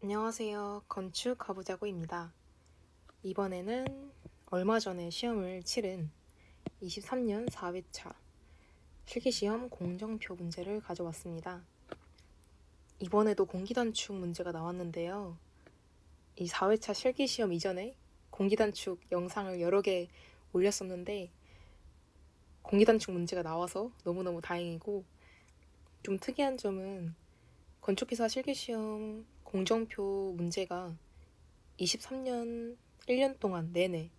안녕하세요. 건축 가보자고입니다. 이번에는 얼마 전에 시험을 치른 23년 4회차 실기시험 공정표 문제를 가져왔습니다. 이번에도 공기단축 문제가 나왔는데요. 이 4회차 실기시험 이전에 공기단축 영상을 여러 개 올렸었는데 공기단축 문제가 나와서 너무너무 다행이고, 좀 특이한 점은 건축기사 실기시험 공정표 문제가 23년 1년 동안 내내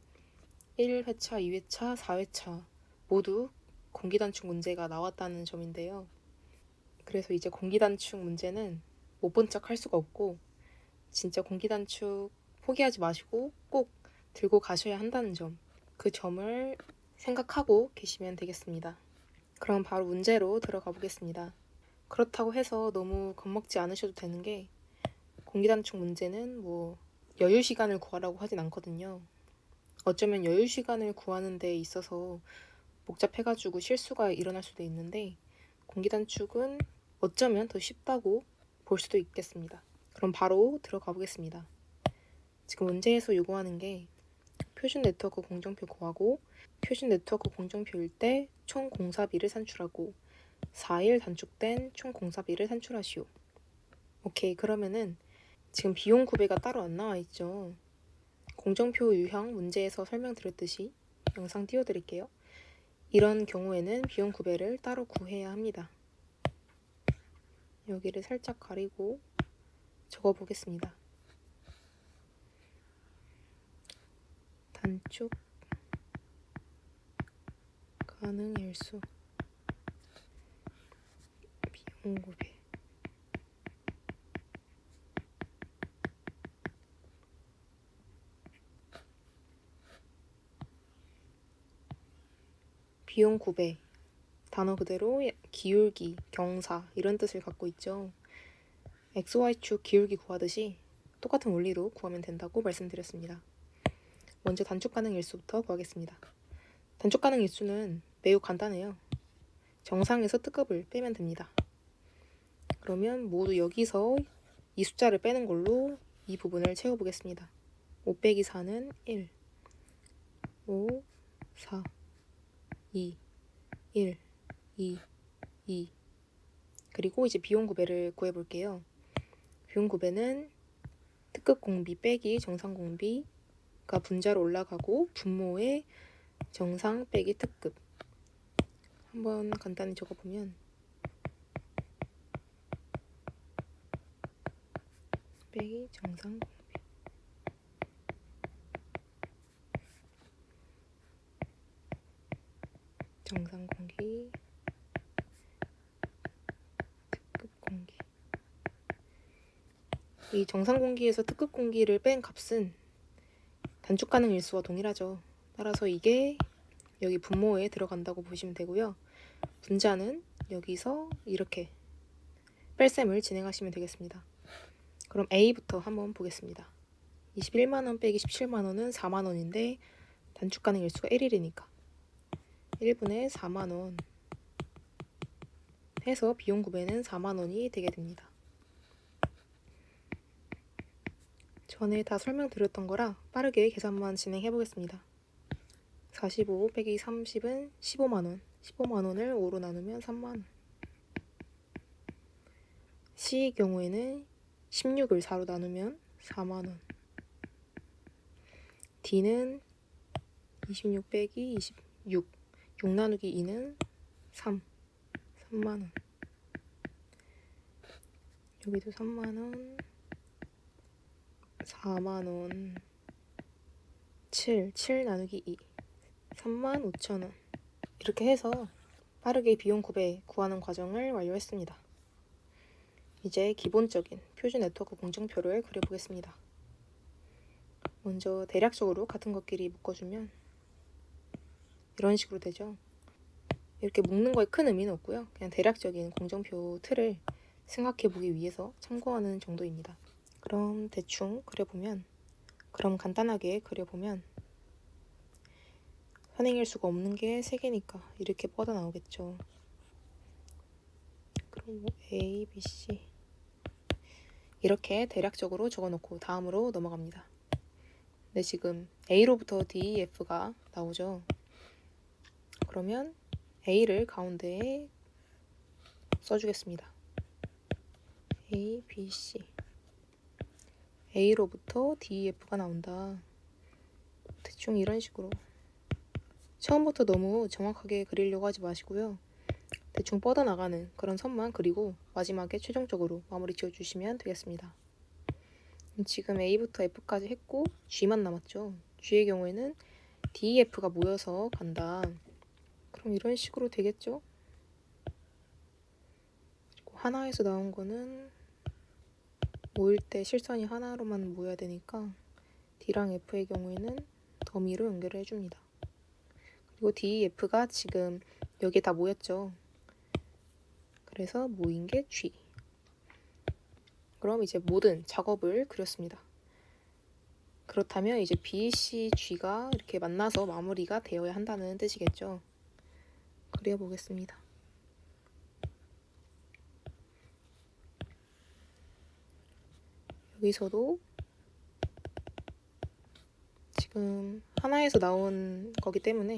1회차, 2회차, 4회차 모두 공기단축 문제가 나왔다는 점인데요. 그래서 이제 공기단축 문제는 못 본 척 할 수가 없고, 진짜 공기단축 포기하지 마시고 꼭 들고 가셔야 한다는 점, 그 점을 생각하고 계시면 되겠습니다. 그럼 바로 문제로 들어가 보겠습니다. 그렇다고 해서 너무 겁먹지 않으셔도 되는 게, 공기단축 문제는 여유 시간을 구하라고 하진 않거든요. 어쩌면 여유 시간을 구하는 데 있어서 복잡해가지고 실수가 일어날 수도 있는데, 공기단축은 어쩌면 더 쉽다고 볼 수도 있겠습니다. 그럼 바로 들어가 보겠습니다. 지금 문제에서 요구하는 게 표준 네트워크 공정표 구하고, 표준 네트워크 공정표일 때 총 공사비를 산출하고 4일 단축된 총 공사비를 산출하시오. 오케이, 그러면은 지금 비용 구배가 따로 안 나와 있죠. 공정표 유형 문제에서 설명드렸듯이 영상 띄워드릴게요. 이런 경우에는 비용 구배를 따로 구해야 합니다. 여기를 살짝 가리고 적어보겠습니다. 단축 가능 일수 비용 구배. 비용 구배, 단어 그대로 기울기, 경사 이런 뜻을 갖고 있죠. XY축 기울기 구하듯이 똑같은 원리로 구하면 된다고 말씀드렸습니다. 먼저 단축 가능 일수부터 구하겠습니다. 단축 가능 일수는 매우 간단해요. 정상에서 특급을 빼면 됩니다. 그러면 모두 여기서 이 숫자를 빼는 걸로 이 부분을 채워보겠습니다. 5 빼기 4는 1, 5, 4, 2, 1, 2, 2. 그리고 이제 비용 구배를 구해볼게요. 비용 구배는 특급 공비 빼기 정상 공비가 분자로 올라가고 분모에 정상 빼기 특급. 한번 간단히 적어보면 빼기 정상 공비. 정상 공기, 특급 공기. 이 정상 공기에서 특급 공기를 뺀 값은 단축 가능 일수와 동일하죠. 따라서 이게 여기 분모에 들어간다고 보시면 되고요. 분자는 여기서 이렇게 뺄셈을 진행하시면 되겠습니다. 그럼 A부터 한번 보겠습니다. 21만원 빼기 17만원은 4만원인데 단축 가능 일수가 1일이니까 1분의 4만원 해서 비용 구배는 4만원이 되게 됩니다. 전에 다 설명드렸던 거라 빠르게 계산만 진행해 보겠습니다. 45 빼기 30은 15만원. 15만원을 5로 나누면 3만원. C의 경우에는 16을 4로 나누면 4만원. D는 26 빼기 26. 6 나누기 2는 3. 3만원. 여기도 3만원. 4만원. 7 나누기 2. 35,000원. 이렇게 해서 빠르게 비용 구배 구하는 과정을 완료했습니다. 이제 기본적인 표준 네트워크 공정표를 그려보겠습니다. 먼저 대략적으로 같은 것끼리 묶어주면 이런 식으로 되죠. 이렇게 묶는 거에 큰 의미는 없고요. 그냥 대략적인 공정표 틀을 생각해 보기 위해서 참고하는 정도입니다. 그럼 대충 간단하게 그려보면 선행일수가 없는 게 3개니까 이렇게 뻗어 나오겠죠. 그럼 A, B, C 이렇게 대략적으로 적어놓고 다음으로 넘어갑니다. 네, 지금 A로부터 DEF가 나오죠. 그러면 A를 가운데에 써주겠습니다. A, B, C. A로부터 DEF가 나온다. 대충 이런 식으로. 처음부터 너무 정확하게 그리려고 하지 마시고요. 대충 뻗어나가는 그런 선만 그리고 마지막에 최종적으로 마무리 지어주시면 되겠습니다. 지금 A부터 F까지 했고 G만 남았죠. G의 경우에는 D, F가 모여서 간다. 그럼 이런 식으로 되겠죠? 그리고 하나에서 나온 거는 모일 때 실선이 하나로만 모여야 되니까 D랑 F의 경우에는 더미로 연결을 해줍니다. 그리고 D, F가 지금 여기에 다 모였죠. 그래서 모인 게 G. 그럼 이제 모든 작업을 그렸습니다. 그렇다면 이제 B, C, G가 이렇게 만나서 마무리가 되어야 한다는 뜻이겠죠. 그려보겠습니다. 여기서도 지금 하나에서 나온 거기 때문에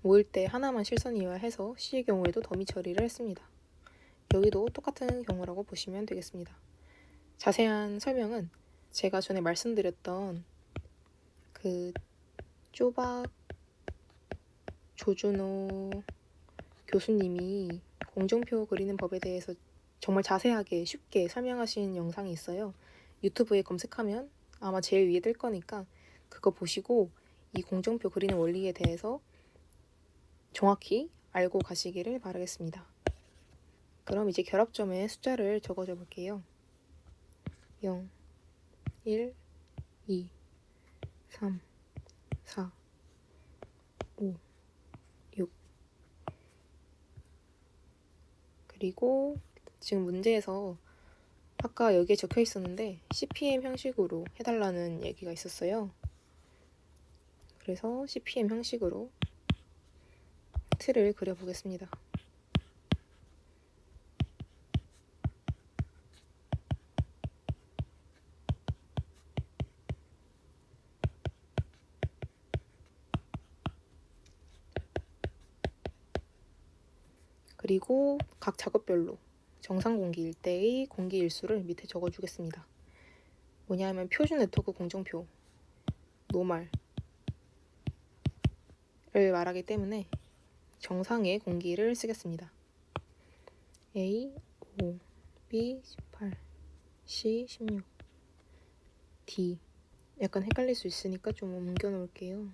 모일 때 하나만 실선이어야 해서 C의 경우에도 더미 처리를 했습니다. 여기도 똑같은 경우라고 보시면 되겠습니다. 자세한 설명은 제가 전에 말씀드렸던 그 쪼박 조준호 교수님이 공정표 그리는 법에 대해서 정말 자세하게 쉽게 설명하신 영상이 있어요. 유튜브에 검색하면 아마 제일 위에 뜰 거니까 그거 보시고 이 공정표 그리는 원리에 대해서 정확히 알고 가시기를 바라겠습니다. 그럼 이제 결합점에 숫자를 적어줘 볼게요. 0, 1, 2, 3, 4, 5, 6. 그리고 지금 문제에서 아까 여기에 적혀 있었는데 CPM 형식으로 해달라는 얘기가 있었어요. 그래서 CPM 형식으로 틀을 그려보겠습니다. 그리고 각 작업별로 정상 공기일 때의 공기 일수를 밑에 적어주겠습니다. 뭐냐면 표준 네트워크 공정표 노말을 말하기 때문에 정상의 공기를 쓰겠습니다. A, 5, B, 18, C, 16, D. 약간 헷갈릴 수 있으니까 좀 옮겨 놓을게요.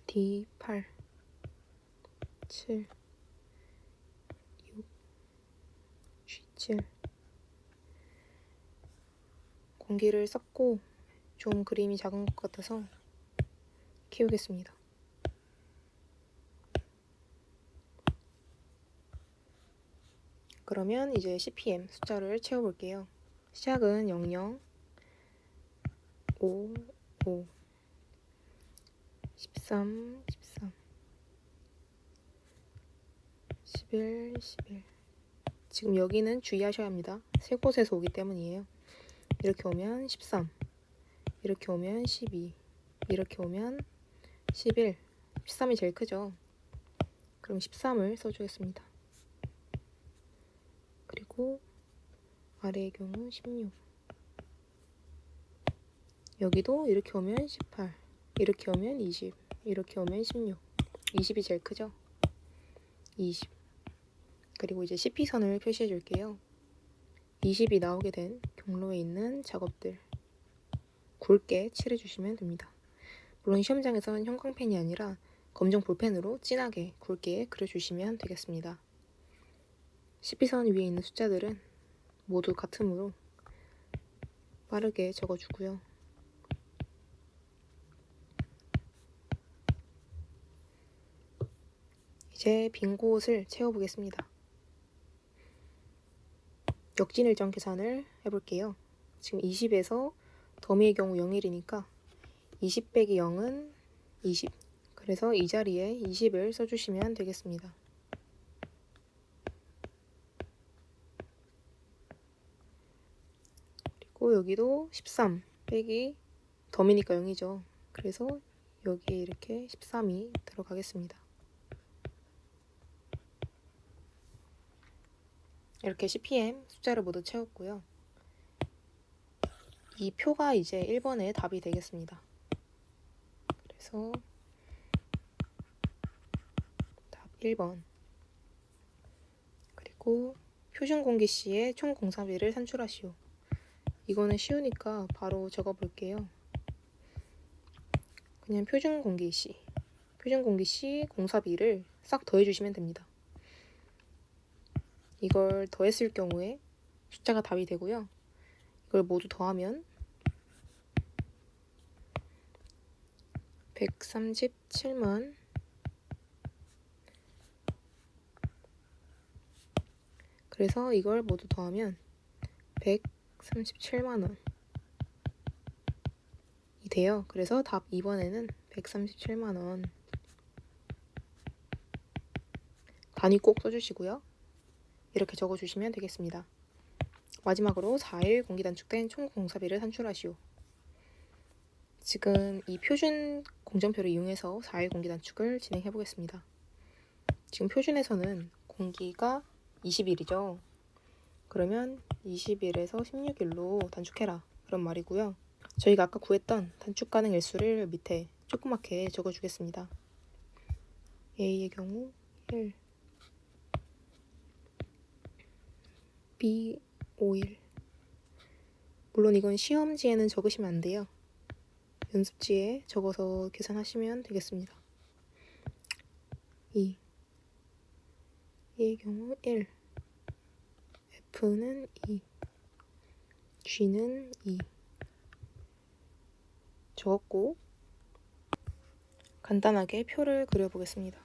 D, 8, 7, 6, G, 7. 공기를 썼고 좀 그림이 작은 것 같아서 키우겠습니다. 그러면 이제 CPM 숫자를 채워볼게요. 시작은 00, 5, 5, 13, 13, 11, 11. 지금 여기는 주의하셔야 합니다. 세 곳에서 오기 때문이에요. 이렇게 오면 13, 이렇게 오면 12, 이렇게 오면 11. 13이 제일 크죠. 그럼 13을 써주겠습니다. 그리고 아래의 경우 16. 여기도 이렇게 오면 18, 이렇게 오면 20, 이렇게 오면 16. 20이 제일 크죠. 20. 그리고 이제 CP선을 표시해 줄게요. 20이 나오게 된 경로에 있는 작업들 굵게 칠해 주시면 됩니다. 물론 시험장에서는 형광펜이 아니라 검정 볼펜으로 진하게 굵게 그려주시면 되겠습니다. CP선 위에 있는 숫자들은 모두 같으므로 빠르게 적어주고요. 이제 빈 곳을 채워보겠습니다. 역진일정 계산을 해볼게요. 지금 20에서 더미의 경우 0일이니까 20 빼기 0은 20. 그래서 이 자리에 20을 써주시면 되겠습니다. 그리고 여기도 13 빼기 덤이니까 0이죠. 그래서 여기에 이렇게 13이 들어가겠습니다. 이렇게 CPM 숫자를 모두 채웠고요. 이 표가 이제 1번의 답이 되겠습니다. 그래서 답 1번. 그리고 표준 공기 시의 총 공사비를 산출하시오. 이거는 쉬우니까 바로 적어 볼게요. 그냥 표준 공기 시 공사비를 싹 더해 주시면 됩니다. 이걸 더했을 경우에 숫자가 답이 되고요. 이걸 모두 더하면 137만 그래서 이걸 모두 더하면 137만 원이 돼요. 그래서 답 2번에는 137만 원. 단위 꼭 써주시고요. 이렇게 적어주시면 되겠습니다. 마지막으로 4일 공기 단축된 총 공사비를 산출하시오. 지금 이 표준 공정표를 이용해서 4일 공기 단축을 진행해 보겠습니다. 지금 표준에서는 공기가 20일이죠. 그러면 20일에서 16일로 단축해라 그런 말이고요. 저희가 아까 구했던 단축 가능 일수를 밑에 조그맣게 적어주겠습니다. A의 경우 1, B 5일. 물론 이건 시험지에는 적으시면 안 돼요. 연습지에 적어서 계산하시면 되겠습니다. 2, E의 경우 1, F는 2, G는 2 적었고 간단하게 표를 그려보겠습니다.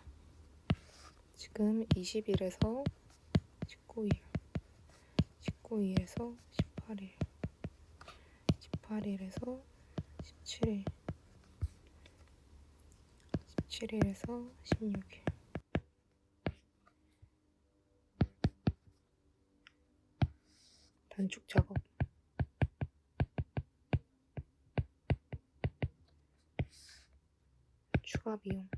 지금 20일에서 19일, 19일에서 18일, 18일에서 17일, 17일에서 16일. 단축 작업. 추가 비용.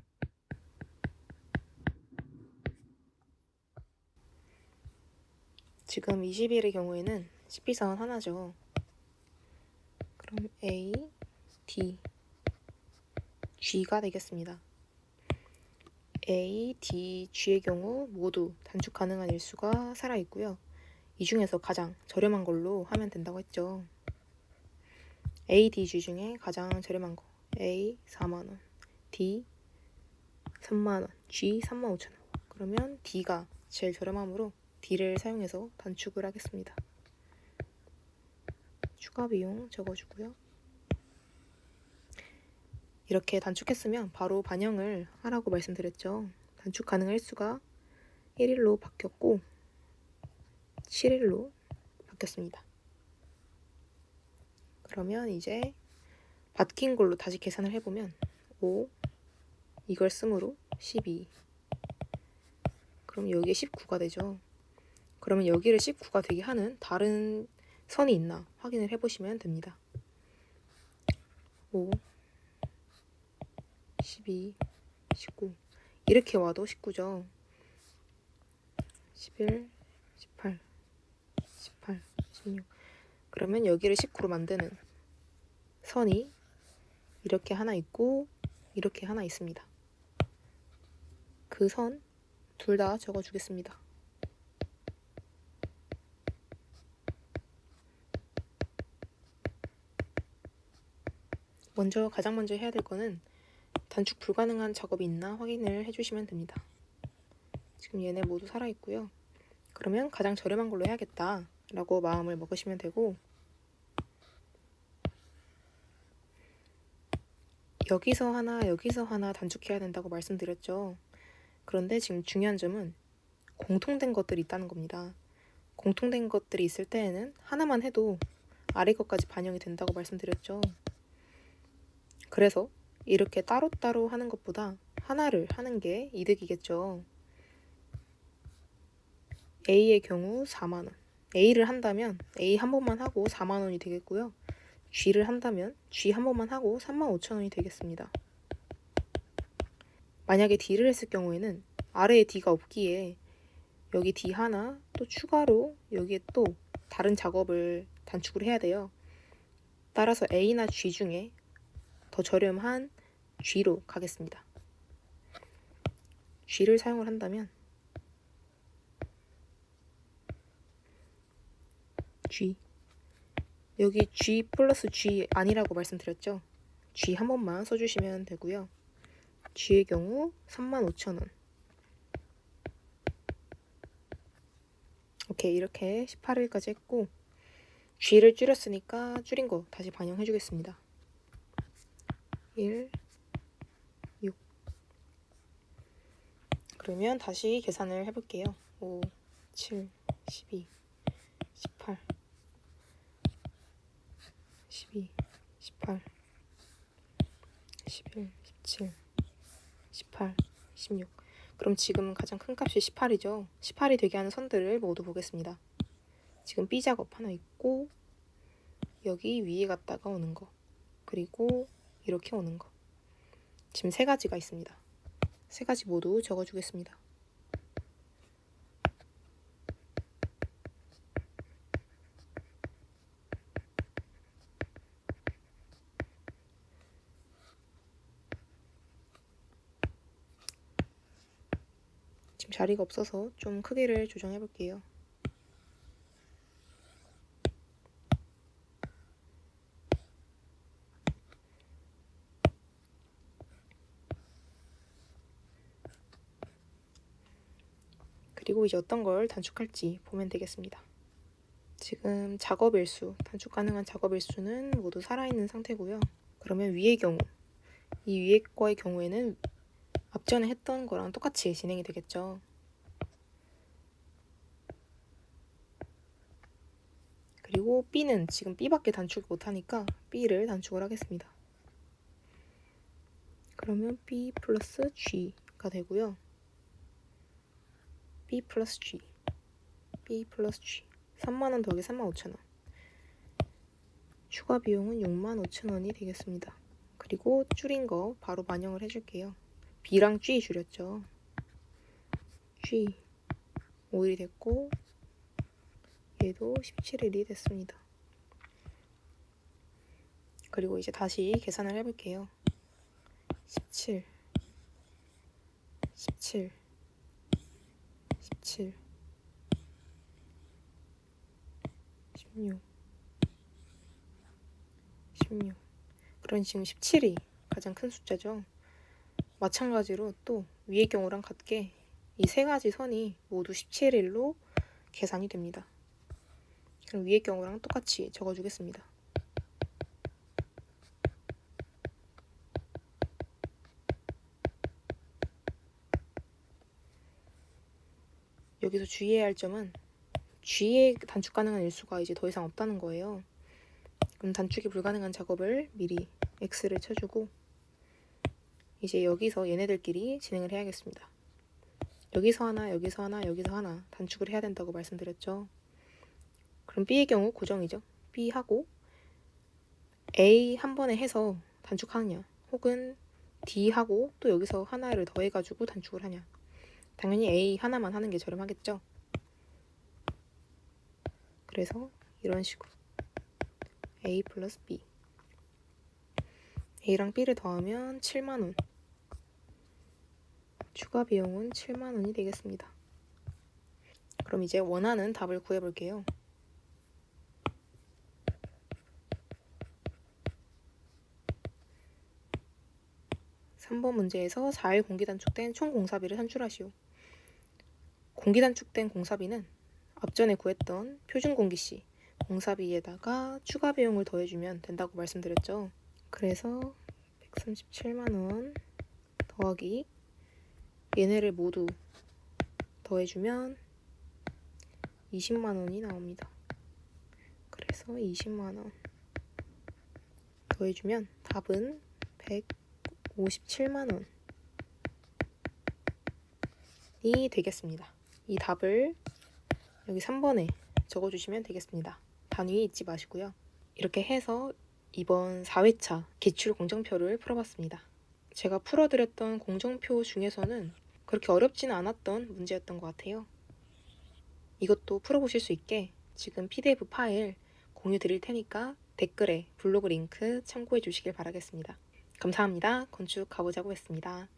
지금 20일의 경우에는 CP사원 하나죠. 그럼 A, D, G가 되겠습니다. A, D, G의 경우 모두 단축 가능한 일수가 살아있고요. 이 중에서 가장 저렴한 걸로 하면 된다고 했죠. A, D, G 중에 가장 저렴한 거 A 4만원, D 3만원, G 35,000원. 그러면 D가 제일 저렴하므로 D를 사용해서 단축을 하겠습니다. 추가 비용 적어주고요. 이렇게 단축했으면 바로 반영을 하라고 말씀드렸죠. 단축 가능한 일수가 1일로 바뀌었고 7일로 바뀌었습니다. 그러면 이제 바뀐 걸로 다시 계산을 해보면 5, 이걸 쓰므로 12. 그럼 여기에 19가 되죠. 그러면 여기를 19가 되게 하는 다른 선이 있나 확인을 해보시면 됩니다. 5, 12, 19 이렇게 와도 19죠. 11, 18, 18, 16 그러면 여기를 19로 만드는 선이 이렇게 하나 있고 이렇게 하나 있습니다. 그 선 둘 다 적어주겠습니다. 가장 먼저 해야 될 거는 단축 불가능한 작업이 있나 확인을 해주시면 됩니다. 지금 얘네 모두 살아있고요. 그러면 가장 저렴한 걸로 해야겠다 라고 마음을 먹으시면 되고 여기서 하나 단축해야 된다고 말씀드렸죠. 그런데 지금 중요한 점은 공통된 것들이 있다는 겁니다. 공통된 것들이 있을 때에는 하나만 해도 아래 것까지 반영이 된다고 말씀드렸죠. 그래서 이렇게 따로따로 하는 것보다 하나를 하는 게 이득이겠죠. A의 경우 4만 원. A를 한다면 A 한 번만 하고 4만 원이 되겠고요. G를 한다면 G 한 번만 하고 35,000원이 되겠습니다. 만약에 D를 했을 경우에는 아래에 D가 없기에 여기 D 하나 또 추가로 여기에 또 다른 작업을 단축을 해야 돼요. 따라서 A나 G 중에 더 저렴한 G로 가겠습니다. G를 사용을 한다면 G 여기 G 플러스 G 아니라고 말씀드렸죠. G 한 번만 써주시면 되고요. G의 경우 35,000원. 오케이, 이렇게 18일까지 했고 G를 줄였으니까 줄인 거 다시 반영해 주겠습니다. 1, 6. 그러면 다시 계산을 해볼게요. 5, 7, 12, 18, 12, 18, 11, 17, 18, 16. 그럼 지금 가장 큰 값이 18이죠. 18이 되게 하는 선들을 모두 보겠습니다. 지금 B 작업 하나 있고 여기 위에 갔다가 오는 거 그리고 이렇게 오는 거 지금 세 가지가 있습니다. 세 가지 모두 적어주겠습니다. 지금 자리가 없어서 좀 크기를 조정해 볼게요. 그리고 이제 어떤 걸 단축할지 보면 되겠습니다. 지금 작업 일수, 단축 가능한 작업 일수는 모두 살아있는 상태고요. 그러면 위의 경우, 이 위의 거의 경우에는 앞전에 했던 거랑 똑같이 진행이 되겠죠. 그리고 B는 지금 B밖에 단축을 못하니까 B를 단축을 하겠습니다. 그러면 B 플러스 G가 되고요. B 플러스 G, B 플러스 G 3만원 더하기 35,000원. 추가 비용은 65,000원이 되겠습니다. 그리고 줄인 거 바로 반영을 해줄게요. B랑 G 줄였죠. G 5일이 됐고 얘도 17일이 됐습니다. 그리고 이제 다시 계산을 해볼게요. 17, 17, 17, 16, 16. 그럼 지금 17이 가장 큰 숫자죠. 마찬가지로 또 위의 경우랑 같게 이 세 가지 선이 모두 17일로 계산이 됩니다. 그럼 위의 경우랑 똑같이 적어주겠습니다. 여기서 주의해야 할 점은 G의 단축 가능한 일수가 이제 더 이상 없다는 거예요. 그럼 단축이 불가능한 작업을 미리 X를 쳐주고 이제 여기서 얘네들끼리 진행을 해야겠습니다. 여기서 하나, 여기서 하나, 여기서 하나 단축을 해야 된다고 말씀드렸죠. 그럼 B의 경우 고정이죠. B하고 A 한 번에 해서 단축하느냐 혹은 D하고 또 여기서 하나를 더해가지고 단축을 하냐. 당연히 A 하나만 하는 게 저렴하겠죠. 그래서 이런 식으로 A 플러스 B A랑 B를 더하면 7만원 추가 비용은 7만원이 되겠습니다. 그럼 이제 원하는 답을 구해볼게요. 3번 문제에서 4일 공기 단축된 총 공사비를 산출하시오. 공기 단축된 공사비는 앞전에 구했던 표준 공기시 공사비에다가 추가 비용을 더해주면 된다고 말씀드렸죠. 그래서 137만원 더하기 얘네를 모두 더해주면 20만원이 나옵니다. 그래서 20만원 더해주면 답은 157만원 되겠습니다. 이 답을 여기 3번에 적어주시면 되겠습니다. 단위 잊지 마시고요. 이렇게 해서 이번 4회차 기출 공정표를 풀어봤습니다. 제가 풀어드렸던 공정표 중에서는 그렇게 어렵지는 않았던 문제였던 것 같아요. 이것도 풀어보실 수 있게 지금 PDF 파일 공유 드릴 테니까 댓글에 블로그 링크 참고해 주시길 바라겠습니다. 감사합니다. 건축 가보자고 했습니다.